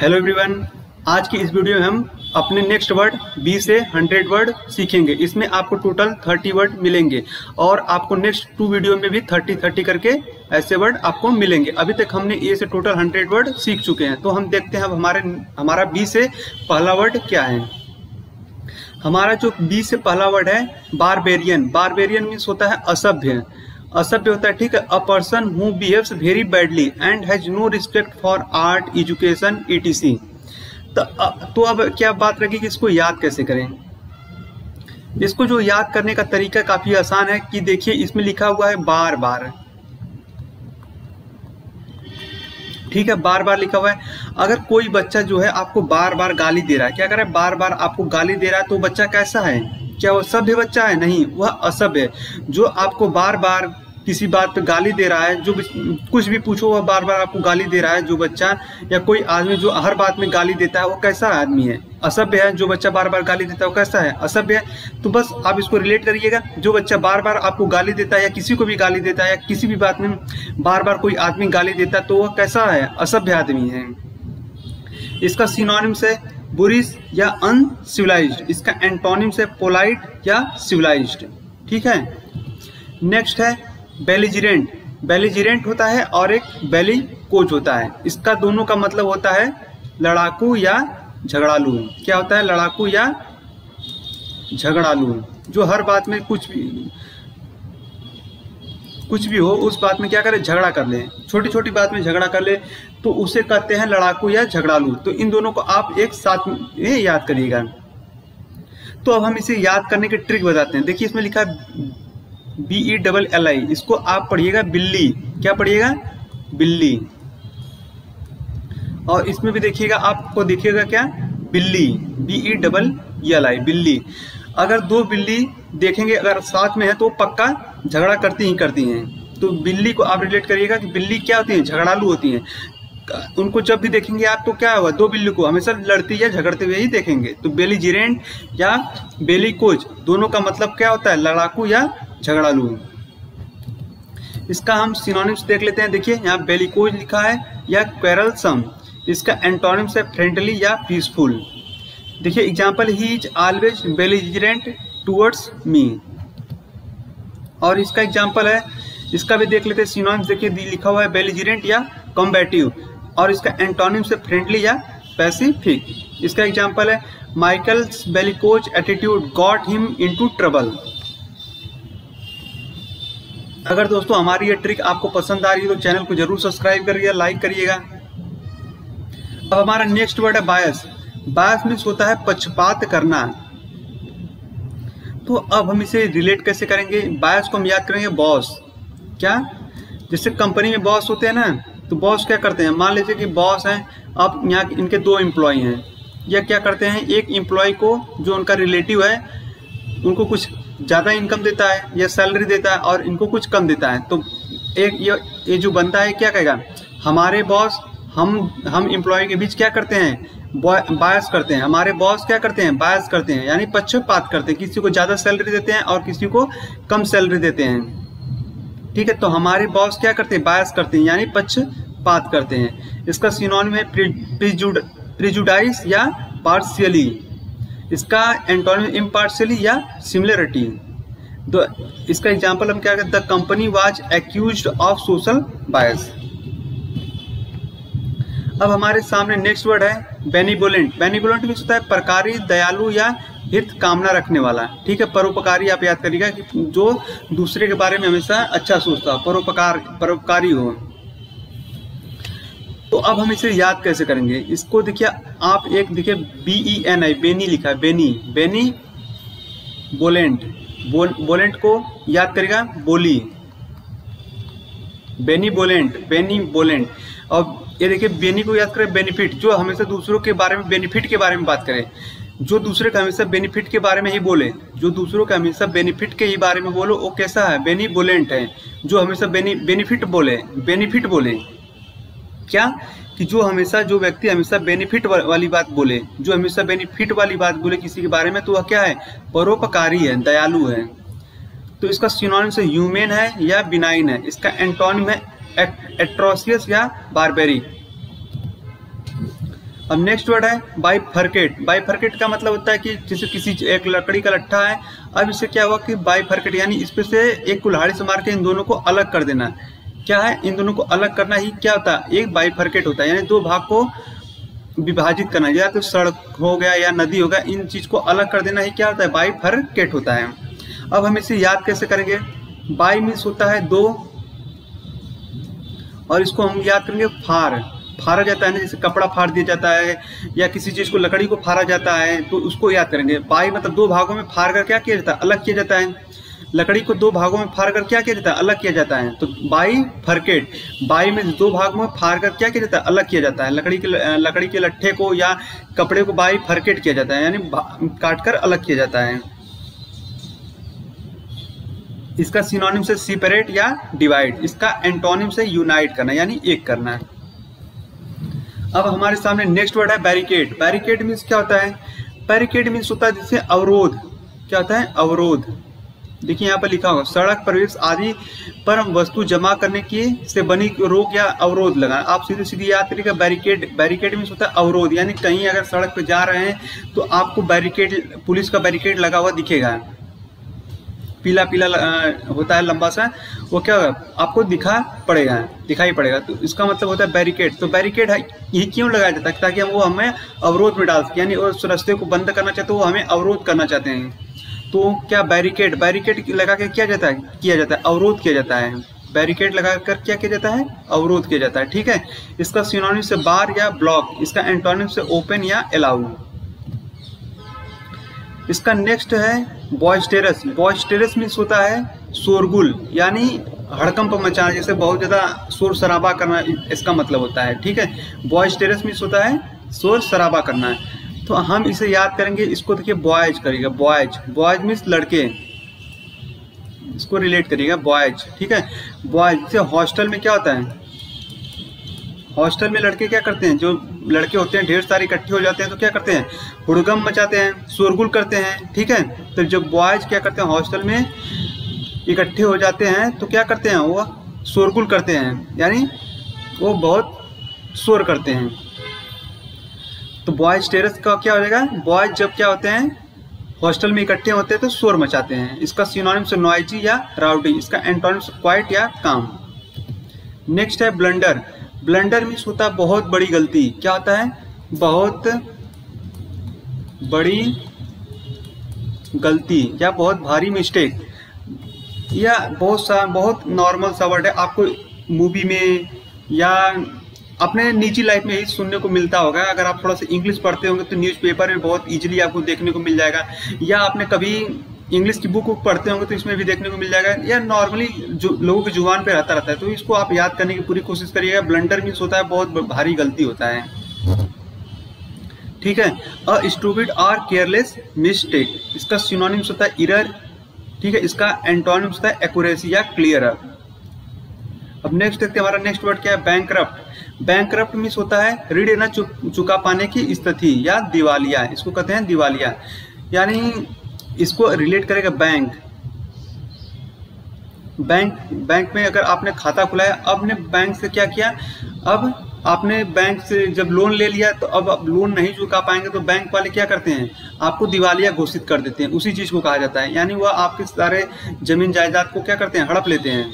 Hello everyone, आज की इस वीडियो में हम अपने नेक्स्ट वर्ड 20 से 100 वर्ड सीखेंगे। इसमें आपको टोटल 30 वर्ड मिलेंगे और आपको नेक्स्ट 2 वीडियो में भी 30 करके ऐसे वर्ड आपको मिलेंगे। अभी तक हमने ए से टोटल 100 वर्ड सीख चुके हैं, तो हम देखते हैं अब हमारा 20 से पहला वर्ड क्या है। हमारा जो 20 से पहला वर्ड है बारबेरियन। बारबेरियन मीन्स होता है असभ्य। असभ्य होता है, ठीक है। A person who behaves very badly and has no respect for art, education, etc। तो अब क्या बात रही कि इसको याद कैसे करें। इसको जो याद करने का तरीका काफी आसान है कि देखिए इसमें लिखा हुआ है बार बार, ठीक है, बार बार लिखा हुआ है। अगर कोई बच्चा जो है आपको बार बार गाली दे रहा है, क्या कर रहा है, बार बार आपको गाली दे रहा है, तो बच्चा कैसा है? क्या वो सभ्य बच्चा है? नहीं, वह असभ्य है। जो आपको बार बार किसी बात पे गाली दे रहा है, जो कुछ भी पूछो वह बार बार आपको गाली दे रहा है, जो बच्चा या कोई आदमी जो हर बात में गाली देता है, वो कैसा आदमी है? असभ्य है। जो बच्चा बार बार गाली देता है वो कैसा है? असभ्य है। तो बस आप इसको रिलेट करिएगा। जो बच्चा बार बार आपको गाली देता है या किसी को भी गाली देता है या किसी भी बात में बार बार कोई आदमी गाली देता है, तो वह कैसा है? असभ्य आदमी है। इसका सिनोनिम्स है बुरिश या अनसिविलाइज्ड। इसका एंटोनिम्स है पोलाइट या सिविलाइज्ड, ठीक है। नेक्स्ट है बेलिजिरेंट। बेलिजिरेंट होता है और एक बेली कोच होता है। इसका दोनों का मतलब होता है लड़ाकू या झगड़ालू। क्या होता है? लड़ाकू या झगड़ालू। जो हर बात में कुछ भी हो, उस बात में क्या करे? झगड़ा कर ले। छोटी छोटी बात में झगड़ा कर ले तो उसे कहते हैं लड़ाकू या झगड़ालू। तो इन दोनों को आप एक साथ में याद करिएगा। तो अब हम इसे याद करने की ट्रिक बताते हैं। देखिए इसमें लिखा है BELLI। इसको आप पढ़िएगा बिल्ली। क्या पढ़िएगा? बिल्ली। और इसमें भी देखिएगा, आपको देखिएगा क्या? बिल्ली। BELLI, बिल्ली। अगर दो बिल्ली देखेंगे अगर साथ में है तो पक्का झगड़ा करती हैं। तो बिल्ली को आप रिलेट करिएगा कि बिल्ली क्या होती है? झगड़ालू होती हैं। उनको जब भी देखेंगे आप तो क्या हुआ? दो बिल्ली को हमेशा लड़ती या झगड़ते हुए ही देखेंगे। तो बेलिजिरेंट या बेली कोच दोनों का मतलब क्या होता है? लड़ाकू या झगड़ालू। इसका हम सिनोनिम्स देख लेते हैं। देखिए यहाँ बेलिकोज लिखा है या क्वेरलसम। इसका एंटोनिम्स है फ्रेंडली या पीसफुल। देखिए example, he is always belligerent towards me. और इसका एग्जांपल है, इसका भी देख लेते हैं सिनोनिम्स। देखिए लिखा हुआ है बेलिजिरेंट या कॉम्बैटिव। और इसका एंटोनिम्स है फ्रेंडली या पैसिफिक। इसका एग्जांपल है Michael's bellicose attitude got him into trouble. अगर दोस्तों हमारी ये ट्रिक आपको पसंद आ रही है तो चैनल को जरूर सब्सक्राइब करिएगा, लाइक करिएगा। अब हमारा नेक्स्ट वर्ड है बायस। बायस मीन्स होता है पक्षपात करना। तो अब हम इसे रिलेट कैसे करेंगे? बायस को हम याद करेंगे बॉस। क्या? जैसे कंपनी में बॉस होते हैं ना, तो बॉस क्या करते हैं? मान लीजिए कि बॉस हैं, अब यहाँ इनके 2 एम्प्लॉय हैं। या क्या करते हैं, एक एम्प्लॉय को जो उनका रिलेटिव है उनको कुछ ज़्यादा इनकम देता है या सैलरी देता है और इनको कुछ कम देता है। तो एक ये जो बनता है क्या कहेगा? हमारे बॉस हम एम्प्लॉय के बीच क्या करते हैं? बायस करते हैं। हमारे बॉस क्या करते हैं? बायस करते हैं, यानी पक्षपात करते हैं। किसी को ज़्यादा सैलरी देते हैं और किसी को कम सैलरी देते हैं, ठीक है। तो हमारे बॉस क्या करते हैं? बायस करते हैं, यानी पक्षपात करते हैं। इसका सिनोनिम है प्रिजुडाइस या पार्शियली। इसका एंटोनिम इम्पार्शियली या सिमिलरिटी। इसका एग्जांपल हम क्या कहते हैं? The company was accused of social bias. अब हमारे सामने नेक्स्ट वर्ड है बेनिवोलेंट। बेनिवोलेंट मीन्स होता है परोपकारी, दयालु या हित कामना रखने वाला, ठीक है। परोपकारी आप याद करिएगा कि जो दूसरे के बारे में हमेशा अच्छा सोचता हो, परोपकारी हो। तो अब हम इसे याद कैसे करेंगे? इसको देखिए आप, एक देखिए BENI, बेनी लिखा है, बेनी बोलेंट। बोलेंट को याद करेगा बोली। बेनी बोलेंट। और ये देखिए बेनी को याद करें बेनिफिट, जो हमेशा दूसरों के बारे में बेनिफिट के बारे में बात करे। जो दूसरे का हमेशा बेनिफिट के बारे में ही बोले, जो दूसरों का हमेशा बेनिफिट के ही बारे में बोलो, वो कैसा है? बेनी बोलेंट है। जो हमेशा बेनिफिट बोले। क्या? कि जो व्यक्ति हमेशा बेनिफिट वाली बात बोले, जो हमेशा बेनिफिट वाली बात बोले किसी के बारे में, तो वह क्या है? परोपकारी है, दयालु है। तो इसका सिनोनिम्स है ह्यूमन है या बिनाइन है। इसका एंटोनिम है एट्रोसियस या बारबेरिक। अब नेक्स्ट वर्ड है बाइफरकेट। बाइफरकेट का मतलब होता है कि जैसे किसी एक लकड़ी का लट्ठा है, अब इससे क्या हुआ कि बाइफरकेट यानी इस पे से एक कुल्हाड़ी से मार के इन दोनों को अलग कर देना। क्या है, इन दोनों को अलग करना ही क्या होता है, एक बाइफरकेट होता है, यानी दो भाग को विभाजित करना, या तो सड़क हो गया या नदी हो गया, इन चीज को अलग कर देना ही क्या होता है, बाइफरकेट होता है। अब हम इसे याद कैसे करेंगे, बाई मीन्स होता है दो, और इसको हम याद करेंगे फार, फाड़ा जाता है ना, जैसे कपड़ा फाड़ दिया जाता है या किसी चीज को लकड़ी को फाड़ा जाता है, तो उसको याद करेंगे। बाई मतलब दो भागों में फाड़ कर क्या किया जाता है, अलग किया जाता है। लकड़ी को दो भागों में फाड़ कर क्या किया जाता है, अलग किया जाता है। तो बाई फरकेट, बाई में दो भागों में फाड़ कर क्या किया जाता है, अलग किया जाता है। लकड़ी के लट्ठे को या कपड़े को बाई फरकेट किया जाता है, यानी काट कर अलग किया जाता है। इसका सिनोनिम से सेपरेट या डिवाइड, इसका एंटोनिम से यूनाइट करना यानी एक करना है। अब हमारे सामने नेक्स्ट वर्ड है बैरिकेड। बैरिकेड मीन्स क्या होता है, बैरिकेड मीन्स होता है जैसे अवरोध। क्या होता है, अवरोध। देखिए यहाँ पर लिखा होगा, सड़क प्रवेश आदि पर वस्तु जमा करने की से बनी रोक या अवरोध लगाना। आप सीधे सीधे याद करिएगा, बैरिकेड, बैरिकेड मीन्स होता है अवरोध, यानी कहीं अगर सड़क पे जा रहे हैं तो आपको बैरिकेड, पुलिस का बैरिकेड लगा हुआ दिखेगा, पीला पीला होता है लंबा सा, वो क्या होगा आपको दिखाई पड़ेगा, तो इसका मतलब होता है बैरिकेड। तो बैरिकेड ये क्यों लगाया जाता है, ताकि वो हमें अवरोध में डाल सके, यानी उस रास्ते को बंद करना चाहते हैं, वो हमें अवरोध करना चाहते हैं। तो क्या बैरिकेड, बैरिकेड लगा के किया जाता है, अवरोध किया जाता है। बैरिकेड लगा कर क्या किया जाता है, अवरोध किया जाता है। ठीक है, इसका सिनोनिम से बार या ब्लॉक, इसका एंटोनिम से ओपन या अलाउ। इसका नेक्स्ट है बॉयस्टेरस। बॉयस्टेरस मीन्स होता है शोरगुल, यानी हड़कंप मचाना, जैसे बहुत ज्यादा शोर शराबा करना, इसका मतलब होता है। ठीक है, बॉयस्टेरस मीन्स होता है शोर शराबा करना। तो हम इसे याद करेंगे, इसको देखिए बॉयज करिएगा, बॉयज, बॉयज मीन्स लड़के, इसको रिलेट करिएगा बॉयज। ठीक है, बॉयज जैसे हॉस्टल में क्या होता है, हॉस्टल में लड़के क्या करते हैं, जो लड़के होते हैं ढेर सारे इकट्ठे हो जाते हैं तो क्या करते हैं, हुड़गम मचाते हैं, शोरगुल करते हैं। ठीक है, तो जब बॉयज क्या करते हैं, हॉस्टल में इकट्ठे हो जाते हैं तो क्या करते हैं, वो शोरगुल करते हैं, यानी वो बहुत शोर करते हैं। तो बॉयज टेरस का क्या हो जाएगा, बॉयज जब क्या होते हैं हॉस्टल में इकट्ठे होते हैं तो शोर मचाते हैं। इसका सिनोनिम से नॉइजी या राउडी, इसका एंटोनिम से क्वाइट या काम। नेक्स्ट है ब्लंडर। ब्लंडर मीन्स होता है बहुत बड़ी गलती। क्या होता है, बहुत बड़ी गलती या बहुत भारी मिस्टेक, या बहुत नॉर्मल सा वर्ड है, आपको मूवी में या अपने निजी लाइफ में ही सुनने को मिलता होगा। अगर आप थोड़ा सा इंग्लिश पढ़ते होंगे तो न्यूज़पेपर में बहुत इजीली आपको देखने को मिल जाएगा, या आपने कभी इंग्लिश की बुक पढ़ते होंगे तो इसमें भी देखने को मिल जाएगा, या नॉर्मली जो लोगों की जुबान पे रहता है। तो इसको आप याद करने की पूरी कोशिश करिएगा। ब्लंडर मीन्स होता है बहुत भारी गलती होता है। ठीक है, अ स्टूपिड और केयरलेस मिस्टेक, इसका सिनोनिम्स होता है एरर। ठीक है, इसका एंटोनिम्स होता है एक्यूरेसी या क्लियर। अब नेक्स्ट देखते हैं, हमारा नेक्स्ट वर्ड क्या है, बैंकरप्ट। बैंकरप्ट मीन्स होता है ऋण न चुका पाने की स्थिति या दिवालिया, इसको कहते हैं दिवालिया, यानी इसको रिलेट करेगा बैंक। बैंक में अगर आपने खाता खुलाया, अब ने बैंक से क्या किया, अब आपने बैंक से जब लोन ले लिया तो अब लोन नहीं चुका पाएंगे तो बैंक वाले क्या करते हैं, आपको दिवालिया घोषित कर देते हैं। उसी चीज को कहा जाता है, यानी वह आपके सारे जमीन जायदाद को क्या करते हैं, हड़प लेते हैं।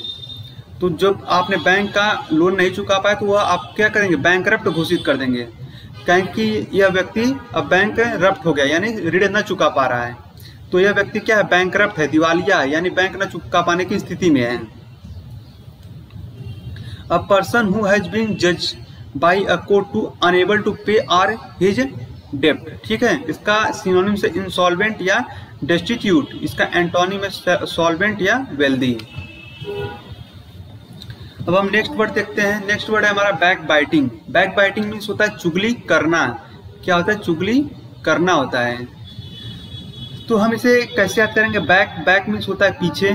तो जब आपने बैंक का लोन नहीं चुका पाया तो वह आप क्या करेंगे, बैंकरप्ट घोषित कर देंगे, क्योंकि यह व्यक्ति अब बैंक रप्ट हो गया, यानी ऋण न चुका पा रहा है। तो यह व्यक्ति क्या है, बैंकरप्ट है, दिवालिया है, यानी बैंक न चुका पाने की स्थिति में है। A person who has been जज bye a court to unable to पे आर हिज डेब्ट। ठीक है, इसका सिनोनिम से इंसॉल्वेंट या डेस्टिट्यूट, इसका एंटोनिम है सॉल्वेंट या वेल्दी। अब हम नेक्स्ट वर्ड देखते हैं। नेक्स्ट वर्ड है हमारा back biting. Back biting means होता है चुगली करना। क्या होता है, चुगली करना होता है। तो हम इसे कैसे याद करेंगे, बैक मीन्स होता है पीछे,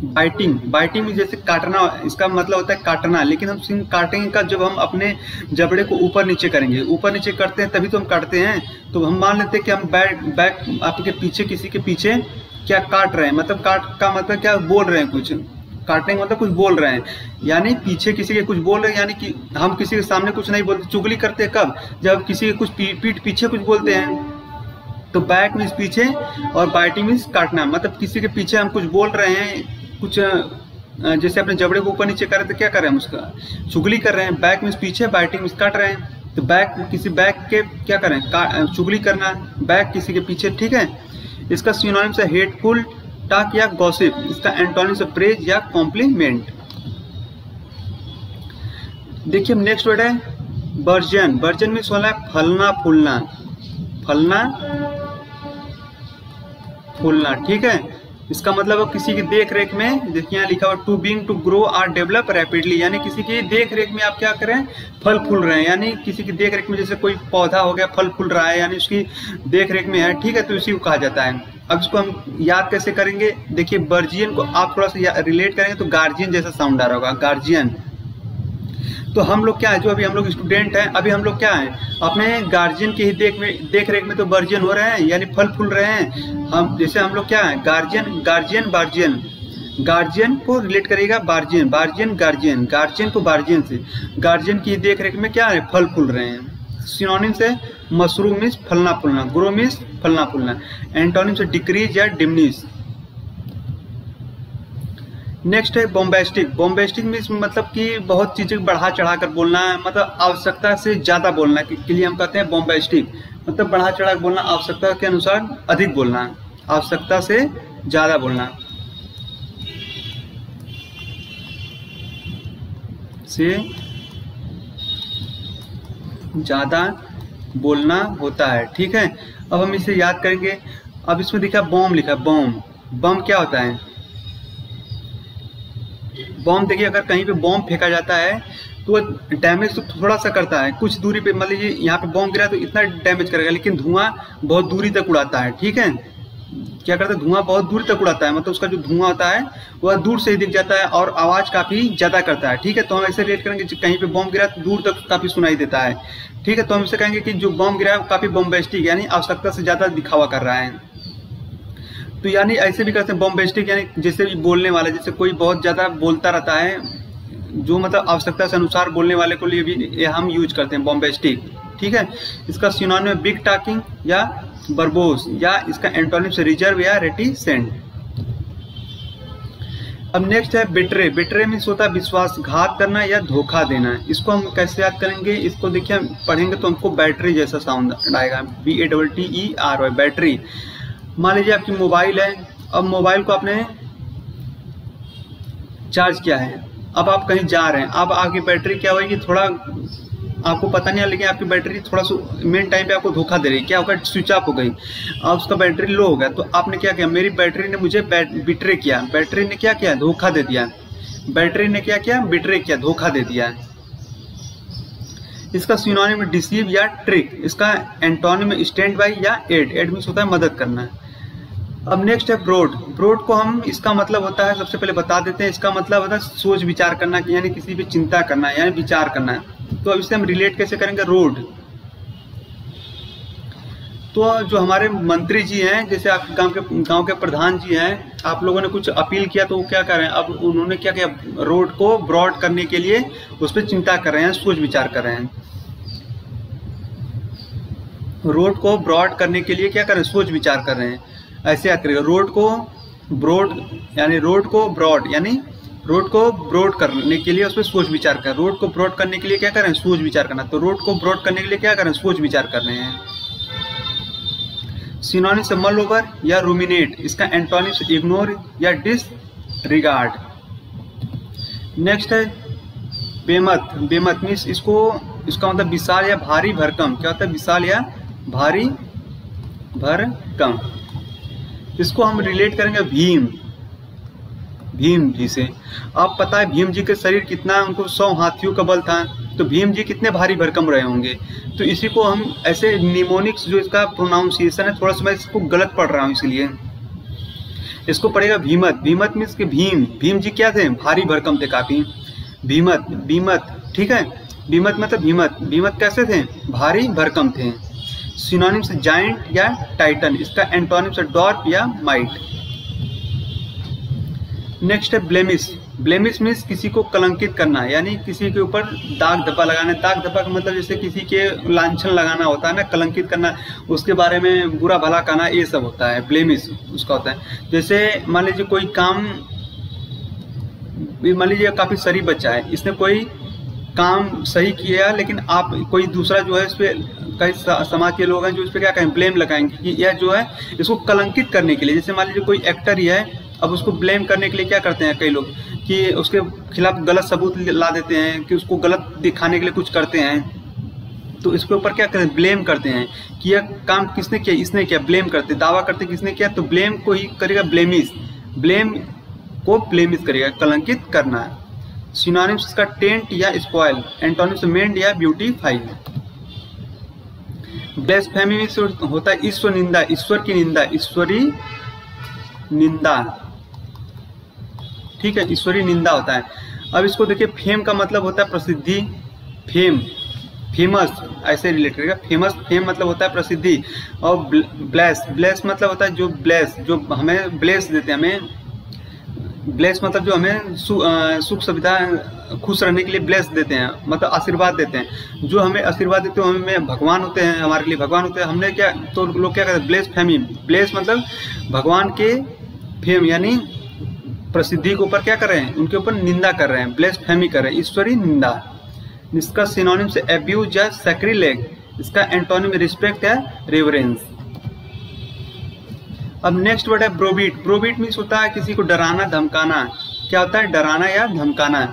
बाइटिंग में जैसे काटना, इसका मतलब होता है काटना, लेकिन हम सिंह काटेंगे का जब हम अपने जबड़े को ऊपर नीचे करेंगे, ऊपर नीचे करते हैं तभी तो हम काटते हैं। तो हम मान लेते हैं कि हम बैक आपके पीछे, किसी के पीछे क्या काट रहे हैं, मतलब काट का मतलब क्या बोल रहे हैं कुछ, काटने का मतलब कुछ बोल रहे हैं, यानी पीछे किसी के कुछ बोल रहे हैं, यानी कि हम किसी के सामने कुछ नहीं बोलते। चुगली करते हैं कब? जब किसी के कुछ पीठ पीछे कुछ बोलते हैं। तो बैक मीन्स पीछे और बाइटिंग मीन्स काटना, मतलब किसी के पीछे हम कुछ बोल रहे हैं, कुछ जैसे अपने जबड़े को ऊपर नीचे कर रहे हैं तो क्या कर रहे हैं, हम उसका चुगली कर रहे हैं। बैक मीन्स पीछे, बाइटिंग मीन्स काट रहे हैं। तो बैक किसी बैक के क्या करें, चुगली करना, बैक किसी के पीछे, ठीक है। इसका सिनोनिम्स है हेटफुल टॉक या गॉसिप। इसका एंटोनिम्स है प्रेज या कॉम्प्लीमेंट। देखिए नेक्स्ट वर्ड है वर्जन। वर्जन मीन्स होना है फलना फूलना, फलना फूलना, ठीक है। इसका मतलब है किसी की देख रेख में, देखिए यहाँ लिखा हुआ टू बीइंग टू ग्रो और डेवलप रैपिडली, यानी किसी की देख रेख में आप क्या करें, फल फूल रहे हैं। यानी किसी की देख रेख में जैसे कोई पौधा हो गया फल फूल रहा है, यानी उसकी देख रेख में है, ठीक है, तो इसी को कहा जाता है। अब इसको हम याद कैसे करेंगे, देखिए वर्जियन को आप थोड़ा सा रिलेट करेंगे तो गार्जियन जैसा साउंड आ रहा होगा, गार्जियन। तो हम लोग क्या है, जो अभी हम लोग स्टूडेंट हैं, अभी हम लोग क्या है, अपने गार्जियन की ही देख रेख में तो वर्जियन हो रहे हैं, यानी फल फूल रहे हैं। हम जैसे हम लोग क्या है, गार्जियन गार्जियन बार्जियन, गार्जियन को रिलेट करेगा बार्जियन, बार्जियन गार्जियन, गार्जियन को बार्जियन से, गार्जियन की देख रेख में क्या है, फल फूल रहे हैं। सिनोनिम से मशरूम मीन्स फलना फूलना, ग्रो मीन्स फलना फूलना। एंटोनिम से डिक्रीज या डिमनिश। नेक्स्ट है बॉम्बेस्टिक। बॉम्बेस्टिक मीन्स मतलब कि बहुत चीजें बढ़ा चढ़ा कर बोलना है, मतलब आवश्यकता से ज्यादा बोलना के लिए हम कहते हैं बॉम्बेस्टिक, मतलब बढ़ा चढ़ा कर बोलना, आवश्यकता के अनुसार अधिक बोलना, आवश्यकता से ज्यादा बोलना, से ज्यादा बोलना होता है, ठीक है। अब हम इसे याद करेंगे। अब इसमें दिखा बॉम्ब लिखा, बॉम्ब, बम क्या होता है, बॉम्ब देखिए अगर कहीं पे बॉम्ब फेंका जाता है तो डैमेज तो थोड़ा सा करता है, कुछ दूरी पे, मतलब ये यहाँ पे बॉम्ब गिरा तो इतना डैमेज करेगा, लेकिन धुआं बहुत दूरी तक उड़ाता है, ठीक है। क्या करता है, धुआं बहुत दूर तक उड़ाता है, मतलब उसका जो धुआं होता है वह दूर से ही दिख जाता है और आवाज काफी ज्यादा करता है, ठीक है। तो हम ऐसे रेट करेंगे कहीं पे बॉम्ब गिरा तो दूर तक काफी सुनाई देता है, ठीक है। तो हम इसे कहेंगे कि जो बॉम्ब गिरा है वो काफी बॉम्बेस्टिक, यानी आवश्यकता से ज्यादा दिखावा कर रहा है। तो यानी ऐसे भी कहते हैं बॉम्बेस्टिक, यानी जैसे बोलने वाला, जैसे कोई बहुत ज्यादा बोलता रहता है, जो मतलब आवश्यकता से अनुसार बोलने वाले को लिए भी हम यूज करते हैं बॉम्बेस्टिक, ठीक है। इसका सिनोनिम है बिग टॉकिंग या बर्बोस, या इसका एंटोनिम से रिजर्व या रेटिसेंट। अब नेक्स्ट है बिट्रे। बिट्रे मीन्स होता है विश्वासघात करना या धोखा देना। इसको हम कैसे याद करेंगे, इसको देखिए पढ़ेंगे तो हमको बैटरी जैसा साउंड आएगा, BATTERY, बैटरी। मान लीजिए आपकी मोबाइल है, अब मोबाइल को आपने चार्ज किया है, अब आप कहीं जा रहे हैं, अब आपकी बैटरी क्या होगी, थोड़ा आपको पता नहीं है, लेकिन आपकी बैटरी थोड़ा सा मेन टाइम पे आपको धोखा दे रही है, क्या होगा, स्विच ऑफ हो गई, अब उसका बैटरी लो हो गया। तो आपने क्या किया, मेरी बैटरी ने मुझे बिट्रे किया, बैटरी ने क्या किया, धोखा दे दिया, बैटरी ने क्या किया, बिट्रे किया, धोखा दे दिया। इसका सिनोनिम में डिसीव या ट्रिक। इसका एंटोनिम में स्टैंड बाई या एड मीन्स होता है मदद करना। अब नेक्स्ट है ब्रॉड। ब्रॉड को हम, इसका मतलब होता है, सबसे पहले बता देते हैं, इसका मतलब होता है सोच विचार करना, यानी किसी पे चिंता करना, यानी विचार करना। तो अब इससे हम रिलेट कैसे करेंगे, रोड। तो जो हमारे मंत्री जी हैं, जैसे आप गांव के प्रधान जी हैं, आप लोगों ने कुछ अपील किया तो वो क्या कर रहे हैं, अब उन्होंने क्या किया, रोड को ब्रॉड करने के लिए उस पर चिंता कर रहे हैं, सोच विचार कर रहे हैं। रोड को ब्रॉड करने के लिए क्या कर रहे हैं, सोच विचार कर रहे हैं, ऐसे याद करिएगा। रोड को ब्रॉड यानी रोड को ब्रॉड, यानी रोड को ब्रॉड करने के लिए उस पर सोच विचार कर, रोड को ब्रॉड करने के लिए क्या कर रहे हैं, सोच विचार करना। तो रोड को ब्रॉड करने के लिए क्या कर रहे हैं, सोच विचार कर रहे हैं। सिनोनिम से मल ओवर या रूमिनेट। इसका एंटोनिम से इग्नोर या डिसरिगार्ड। नेक्स्ट है बेमत। बेमत मीन्स इसका मतलब विशाल या भारी भरकम। क्या होता है, विशाल या भारी भरकम। इसको हम रिलेट करेंगे भीम जी से। आप पता है भीम जी के शरीर कितना, उनको 100 हाथियों का बल था, तो भीम जी कितने भारी भरकम रहे होंगे। तो इसी को हम ऐसे निमोनिक्स, जो इसका प्रोनाउंसिएशन है, थोड़ा सा मैं इसको गलत पढ़ रहा हूँ, इसलिए इसको पढ़ेगा भीमत। भीमत मीन्स के भीम जी क्या थे, भारी भरकम थे काफी। भीमत, ठीक है। भीमत मतलब भीमत कैसे थे, भारी भरकम थे। सिनोनिम से जायंट या टाइटन। इसका एंटोनिम से डॉर्फ या माइट। नेक्स्ट है ब्लेमिश। ब्लेमिश मीन्स किसी को कलंकित करना, यानी किसी के ऊपर दाग धब्बा लगाना। दाग धब्बा का मतलब जैसे किसी के लांछन लगाना होता है ना, कलंकित करना, उसके बारे में बुरा भला कहना, ये सब होता है ब्लेमिश उसका होता है। जैसे मान लीजिए कोई काम, मान लीजिए काफ़ी शरीफ बच्चा है, इसने कोई काम सही किया लेकिन आप कोई दूसरा जो है इस पर, कई समाज के लोग हैं जो इस पर क्या कहें, ब्लेम लगाएंगे कि यह जो है इसको कलंकित करने के लिए। जैसे मान लीजिए कोई एक्टर ही है, अब उसको ब्लेम करने के लिए क्या करते हैं कई लोग कि उसके खिलाफ गलत सबूत ला देते हैं, कि उसको गलत दिखाने के लिए कुछ करते हैं। तो इसके ऊपर क्या करते हैं, ब्लेम करते हैं कि यह काम किसने किया, इसने किया, ब्लेम करते, दावा करते किसने किया, तो ब्लेम को ही करेगा ब्लेमिश, ब्लेम को ब्लेमिश करेगा, कलंकित करना। सिनोनिम्स इसका टेंट या स्पॉइल, एंटोनिम्स मेंड या ब्यूटीफाई। ब्लेस्फेमी में होता है ईश्वर निंदा, ईश्वर की निंदा, ईश्वरी निंदा, ठीक है, ईश्वरी निंदा होता है। अब इसको देखिए, फेम का मतलब होता है प्रसिद्धि, फेम, फेमस, ऐसे रिलेट करेगा, फेमस, फेम मतलब होता है प्रसिद्धि। और ब्लेस, ब्लेस मतलब होता है जो ब्लेस, जो हमें ब्लेस देते हैं, हमें ब्लेस मतलब जो हमें सुख सुविधा, खुश रहने के लिए ब्लेस देते हैं, मतलब आशीर्वाद देते हैं। जो हमें आशीर्वाद देते हैं हमें भगवान होते हैं, हमारे लिए भगवान होते हैं। हमने क्या, तो लोग क्या कहते हैं, ब्लेस फेमी, ब्लेस मतलब भगवान के फेम यानी प्रसिद्धि के ऊपर क्या कर रहे हैं, उनके ऊपर निंदा कर रहे हैं, ब्लेस फेमी कर रहे हैं, ईश्वरी निंदा। इसका सिनोनिम से एब्यूज या सैक्रिलेग, इसका एंटोनिम रिस्पेक्ट या रेवरेंस। अब नेक्स्ट वर्ड है ब्रोबीट। ब्रोबीट मीन्स होता है किसी को डराना धमकाना। क्या होता है, डराना या धमकाना।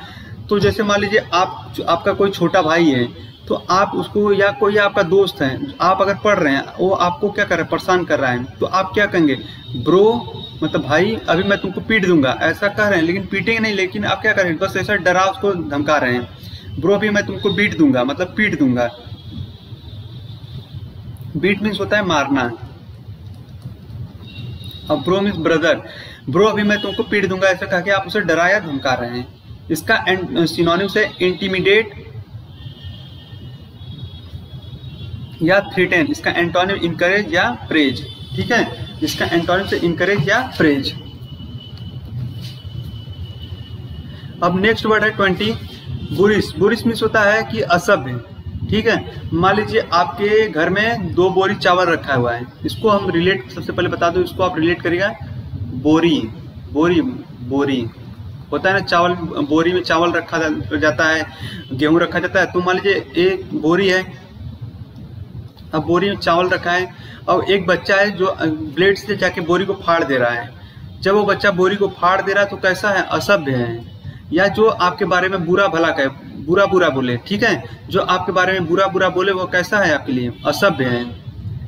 तो जैसे मान लीजिए आपका कोई छोटा भाई है, तो आप उसको, या कोई आपका दोस्त है, आप अगर पढ़ रहे हैं, वो आपको क्या कर रहा है, परेशान कर रहा है, तो आप क्या कहेंगे, ब्रो मतलब भाई अभी मैं तुमको पीट दूंगा, ऐसा कह रहे हैं, लेकिन पीटेंगे नहीं, लेकिन आप क्या करेंगे, बस ऐसा डरा उसको धमका रहे हैं, ब्रो अभी मैं तुमको बीट दूंगा, मतलब पीट दूंगा। बीट मीन्स होता है मारना, और ब्रो मीन्स ब्रदर, ब्रो अभी मैं तुमको पीट दूंगा, ऐसा कह के आप उसे डरा या धमका रहे हैं। इसका सिनोनिम से इंटिमिडेट या थ्रेटन, इसका एंटोनिम इनकरेज या प्रेज, ठीक है, इसका एंटोनिम से इनकरेज या प्रेज। अब नेक्स्ट वर्ड है 20 बुरिस। बुरिस मीन्स होता है कि असभ्य, ठीक है। मान लीजिए आपके घर में 2 बोरी चावल रखा हुआ है, इसको हम रिलेट, सबसे पहले बता दो, इसको आप रिलेट करिएगा, बोरी, बोरी, बोरी होता है ना, चावल, बोरी में चावल रखा जाता है, गेहूं रखा जाता है। तो मान लीजिए एक बोरी है, अब बोरी में चावल रखा है, और एक बच्चा है जो ब्लेड से जाके बोरी को फाड़ दे रहा है। जब वो बच्चा बोरी को फाड़ दे रहा है तो कैसा है, असभ्य है, या जो आपके बारे में बुरा भला कहे, बुरा बुरा बोले, ठीक है, जो आपके बारे में बुरा बुरा बोले वो कैसा है, आपके लिए असभ्य है।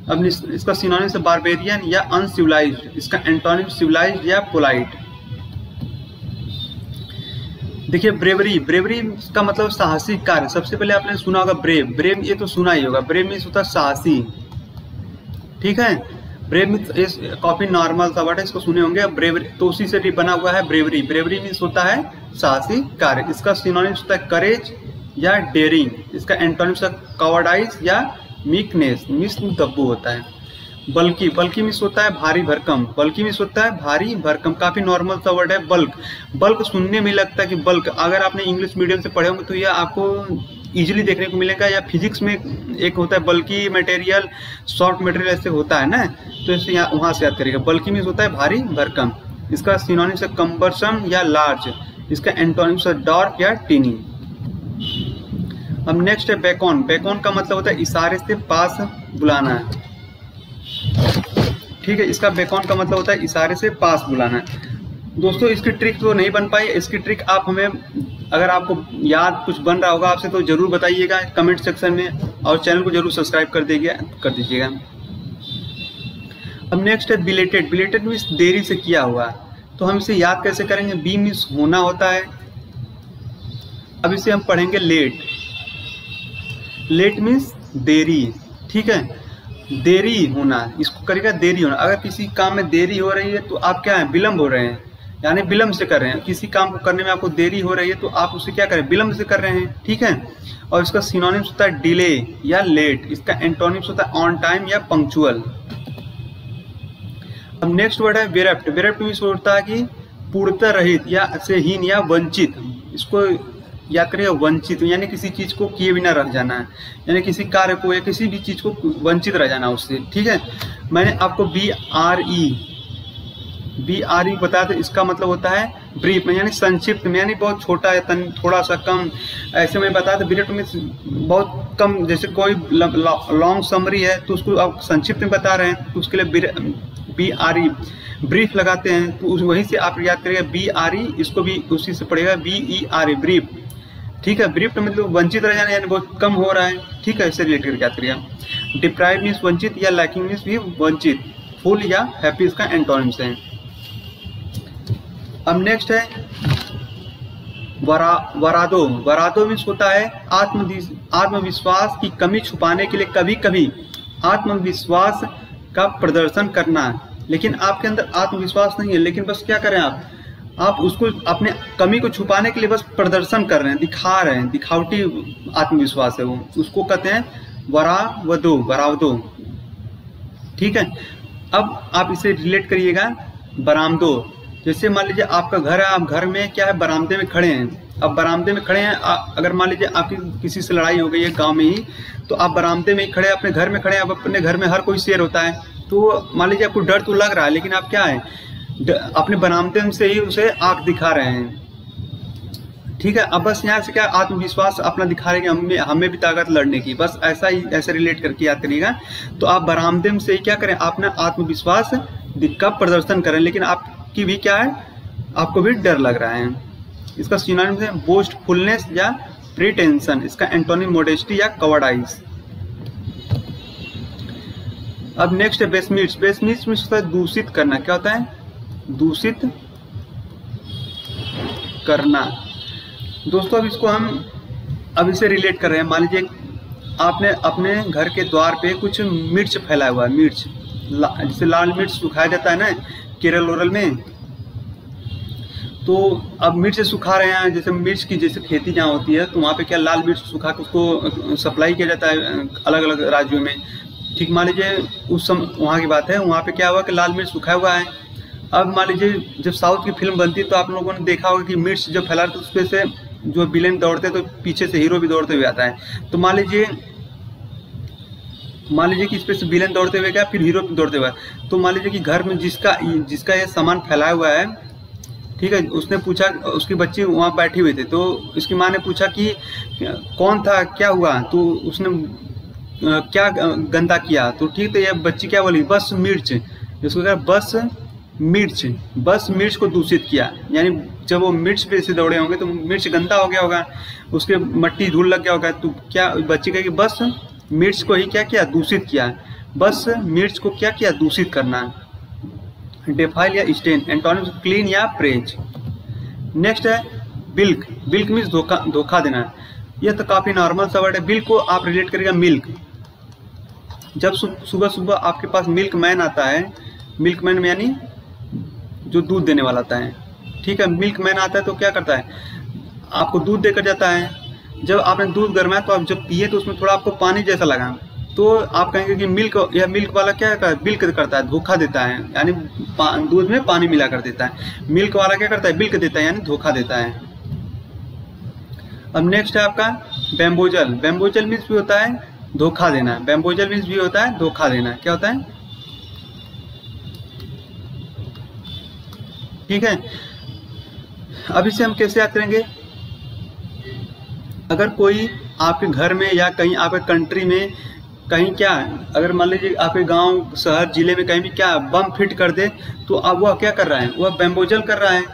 अब इसका सिनोनिम से बारबेरियन या अनसिविलाइज्ड, इसका एंटोनिम सिविलाइज्ड या पोलाइट। देखिए ब्रेवरी, ब्रेवरी का मतलब साहसी कार्य। सबसे पहले आपने सुना होगा ब्रेव, ब्रेव ये तो सुना ही होगा, ब्रेव मीन्स होता है साहसी, ठीक है। ब्रेव मीन्स काफी नॉर्मल सा वर्ड है, इसको सुने होंगे। ब्रेवरी तो उसी से बना हुआ है ब्रेवरी, ब्रेवरी मीन्स होता है साहसी कार्य। इसका सिनोनिम होता है करेज या डेयरिंग, इसका एंटोनिम होता है कॉवर्डाइज या मीकनेस, मिस दब्बू होता है। बल्कि, बल्कि मीन्स होता है भारी भरकम, बल्कि मीन्स होता है भारी भरकम, काफी नॉर्मल सा वर्ड है। बल्क, बल्क सुनने में लगता है कि बल्क, अगर आपने इंग्लिश मीडियम से पढ़े होंगे तो यह आपको इजीली देखने को मिलेगा। या फिजिक्स में एक होता है बल्कि मटेरियल, सॉफ्ट मटेरियल, ऐसे होता है ना, तो इसे यहाँ वहां से याद करेगा। बल्कि मीन्स होता है भारी भरकम। इसका सिनोनिम से कम्बरसम या लार्ज, इसका एंटोनिम से डार्क या टीनी। अब नेक्स्ट है बेकॉन। बेकॉन का मतलब होता है इशारे से पास बुलाना, ठीक है, इसका बेकॉन का मतलब होता है इशारे से पास बुलाना। दोस्तों इसकी ट्रिक तो नहीं बन पाई, इसकी ट्रिक आप हमें, अगर आपको याद कुछ बन रहा होगा आपसे तो जरूर बताइएगा कमेंट सेक्शन में, और चैनल को जरूर सब्सक्राइब कर दीजिएगा। अब नेक्स्ट है बिलेटेड। बिलेटेड मीन्स देरी से किया हुआ, तो हम इसे याद कैसे करेंगे, बी मीन्स होना होता है। अब इसे हम पढ़ेंगे लेट, लेट मीन्स देरी, ठीक है, देरी होना, इसको करेगा देरी होना। अगर किसी काम में देरी हो रही है तो आप क्या है, विलम्ब हो रहे हैं, यानी विलम्ब से कर रहे हैं। किसी काम को करने में आपको देरी हो रही है तो आप उसे क्या करें, विलम्ब से कर रहे हैं, ठीक है। और इसका सिनोनिम्स होता है डिले या लेट, इसका एंटोनिम्स होता है ऑन टाइम या पंक्चुअल। अब नेक्स्ट वर्ड है बेरप्ट। बेरप्ट मीन्स होता है कि पूर्णतः रहित या से हीन या वंचित, इसको याद करिएगा, वंचित यानी किसी चीज को किए बिना रह जाना है, यानी किसी कार्य को या किसी भी चीज को वंचित रह जाना उससे। ठीक है, मैंने आपको BRE बताया था, इसका मतलब होता है ब्रीफ में, यानी संक्षिप्त में, यानी बहुत छोटा है, थोड़ा सा कम, ऐसे में बताया था। ब्रीफ में बहुत कम, जैसे कोई लॉन्ग समरी है तो उसको आप संक्षिप्त में बता रहे हैं तो उसके लिए BRE ब्रीफ लगाते हैं, तो वहीं से आप याद करिएगा BRE, इसको भी उसी से पड़ेगा BERE ब्रीफ। ठीक है, ब्रीफ मतलब वंचित रह जाना, यानी बहुत कम हो रहा है। ठीक है, इससे रिलेटेड याद करिएगा। डिप्राइव मीन्स वंचित या लैकिंग मीन्स भी वंचित, फुल या हैप्पी इसका एंटोनिम्स है। अब नेक्स्ट है वरादो। वरादो मीन्स होता है आत्मविश्वास की कमी छुपाने के लिए कभी कभी आत्मविश्वास का प्रदर्शन करना, लेकिन आपके अंदर आत्मविश्वास नहीं है, लेकिन बस क्या करें आप उसको अपने कमी को छुपाने के लिए बस प्रदर्शन कर रहे हैं, दिखा रहे हैं, दिखावटी आत्मविश्वास है वो, उसको कहते हैं वरावदो। ठीक है, अब आप इसे रिलेट करिएगा बरामदो। जैसे मान लीजिए आपका घर है, आप घर में क्या है, बरामदे में खड़े हैं। अब बरामदे में खड़े हैं, अगर मान लीजिए आपकी किसी से लड़ाई हो गई है गांव में ही, तो आप बरामदे में ही खड़े, अपने घर में खड़े हैं। अब अपने घर में हर कोई शेर होता है, तो मान लीजिए आपको डर तो लग रहा है, लेकिन आप क्या है, अपने बरामदे से ही उसे आंख दिखा रहे हैं। ठीक है, अब बस यहाँ से क्या आत्मविश्वास अपना दिखा रहे हैं कि हमें भी ताकत लड़ने की, बस ऐसा ही ऐसे रिलेट करके याद करिएगा। तो आप बरामदे से ही क्या करें, अपना आत्मविश्वास का प्रदर्शन करें, लेकिन आपकी भी क्या है, आपको भी डर लग रहा है। इसका सिनोनिम है बोस्टफुलनेस या प्रीटेंशन, इसका एंटोनिम मोडेस्टी या कवर्डाइज। अब नेक्स्ट है बेसमिट्स। बेसमिट्स में होता है दूषित करना। क्या होता है, दूषित करना। दोस्तों अब इसको हम अब इसे रिलेट कर रहे हैं। मान लीजिए आपने अपने घर के द्वार पे कुछ मिर्च फैलाया हुआ है, मिर्च जिसे लाल मिर्च सुखाया जाता है ना केरल ओरल में, तो अब मिर्च सुखा रहे हैं। जैसे मिर्च की जैसे खेती जहाँ होती है तो वहाँ पे क्या लाल मिर्च सुखा के उसको सप्लाई किया जाता है अलग अलग राज्यों में। ठीक, मान लीजिए उस समय वहाँ की बात है, वहाँ पे क्या हुआ कि लाल मिर्च सुखाया हुआ है। अब मान लीजिए जब साउथ की फिल्म बनती है तो आप लोगों ने देखा होगा कि मिर्च जब फैला तो उसपे से जो विलेन दौड़ते हैं तो पीछे से हीरो भी दौड़ते हुए आता है। तो मान लीजिए कि इस पे से विलेन दौड़ते हुए गया, फिर हीरो दौड़ते हुए। तो मान लीजिए कि घर में जिसका ये सामान फैलाया हुआ है, ठीक है, उसने पूछा, उसकी बच्ची वहाँ बैठी हुई थी, तो इसकी माँ ने पूछा कि कौन था, क्या हुआ, तो उसने क्या गंदा किया। तो ठीक, तो ये बच्ची क्या बोली, बस मिर्च। इसको क्या, बस मिर्च को दूषित किया, यानी जब वो मिर्च पे से दौड़े होंगे तो मिर्च गंदा हो गया होगा, उसके मट्टी धूल लग गया होगा। तो क्या बच्ची कहेगी, बस मिर्च को ही क्या किया, दूषित किया। बस मिर्च को क्या किया, दूषित करना। डेफाइल या स्टेन, एंटोनिम क्लीन या प्रेज। नेक्स्ट है बिल्क। बिल्क मीन्स धोखा देना। यह तो काफी नॉर्मल सा वर्ड है। बिल्क को आप रिलेट करेगा मिल्क। जब सुबह सुबह आपके पास मिल्क मैन आता है, मिल्क मैन यानी जो दूध देने वाला आता है, ठीक है, मिल्क मैन आता है तो क्या करता है, आपको दूध देकर जाता है। जब आपने दूध गर्माया तो आप जब पिए तो उसमें थोड़ा आपको पानी जैसा लगा, तो आप कहेंगे कि मिल्क वाला क्या करता है, बिल्क करता है, धोखा देता है, यानी दूध में पानी मिला कर देता है। मिल्क वाला क्या करता है, बिल्क देता है, यानी धोखा देता है। अब नेक्स्ट है आपका बैम्बोजल। बैम्बोजल मीन्स भी होता है धोखा देना। बैम्बोजल मीन्स भी होता है धोखा देना। क्या होता है, ठीक है। अब इसे हम कैसे याद करेंगे, अगर कोई आपके घर में या कहीं आपके कंट्री में कहीं क्या, अगर मान लीजिए आपके गांव शहर जिले में कहीं भी क्या बम फिट कर दे, तो अब वह क्या कर रहा है, वह बैम्बोजल कर रहा है,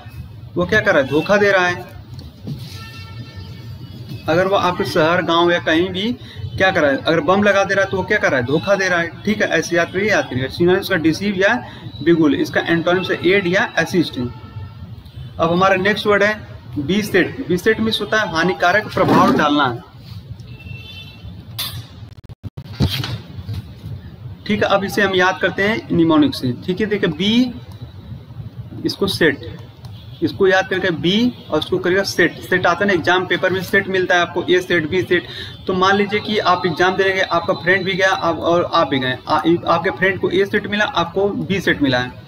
वह क्या कर रहा है, धोखा दे रहा है। अगर वह आपके शहर गांव या कहीं भी क्या कर रहा है, अगर बम लगा दे रहा है तो वो क्या कर रहा है, धोखा दे रहा है। ठीक है, ऐसे याद करिए। सिनोनिम्स का डिसीव या बिगुल, इसका एंटोनिम से एड या असिस्ट। अब हमारा नेक्स्ट वर्ड है बीसेट। बीसेट मीन्स होता है हानिकारक प्रभाव डालना। ठीक है, अब इसे हम याद करते हैं निमोनिक से। ठीक है, देखिए बी, इसको सेट, इसको याद करके बी और इसको करिएगा सेट। सेट आता है ना एग्जाम पेपर में, सेट मिलता है आपको, ए सेट बी सेट। तो मान लीजिए कि आप एग्जाम देने गए, आपका फ्रेंड भी गया और आप भी गए, आपके फ्रेंड को ए सेट मिला, आपको बी सेट मिला है।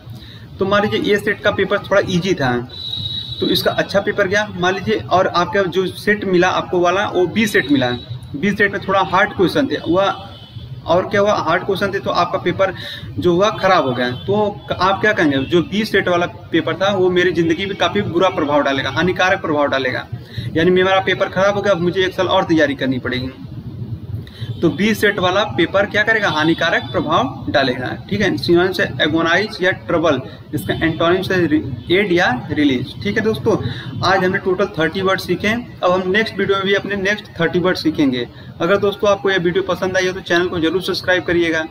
तो मान लीजिए ए सेट का पेपर थोड़ा ईजी था तो इसका अच्छा पेपर गया मान लीजिए, और आपका जो सेट मिला आपको वाला वो बी सेट मिला, बी सेट में थोड़ा हार्ड क्वेश्चन थे वह, और क्या हुआ हार्ड क्वेश्चन थे तो आपका पेपर जो हुआ खराब हो गया। तो आप क्या कहेंगे, जो बी सेट वाला पेपर था वो मेरी ज़िंदगी पे काफ़ी बुरा प्रभाव डालेगा, हानिकारक प्रभाव डालेगा, यानी मेरा पेपर खराब हो गया, अब मुझे एक साल और तैयारी करनी पड़ेगी। तो बी सेट वाला पेपर क्या करेगा, हानिकारक प्रभाव डालेगा। ठीक है, सिनोनिम से एगोनाइज या ट्रबल, इसका एंटोनिम से एड या रिलीज। ठीक है दोस्तों, आज हमने टोटल 30 वर्ड सीखे। अब हम नेक्स्ट वीडियो में भी अपने नेक्स्ट 30 वर्ड सीखेंगे। अगर दोस्तों आपको यह वीडियो पसंद आई हो तो चैनल को जरूर सब्सक्राइब करिएगा।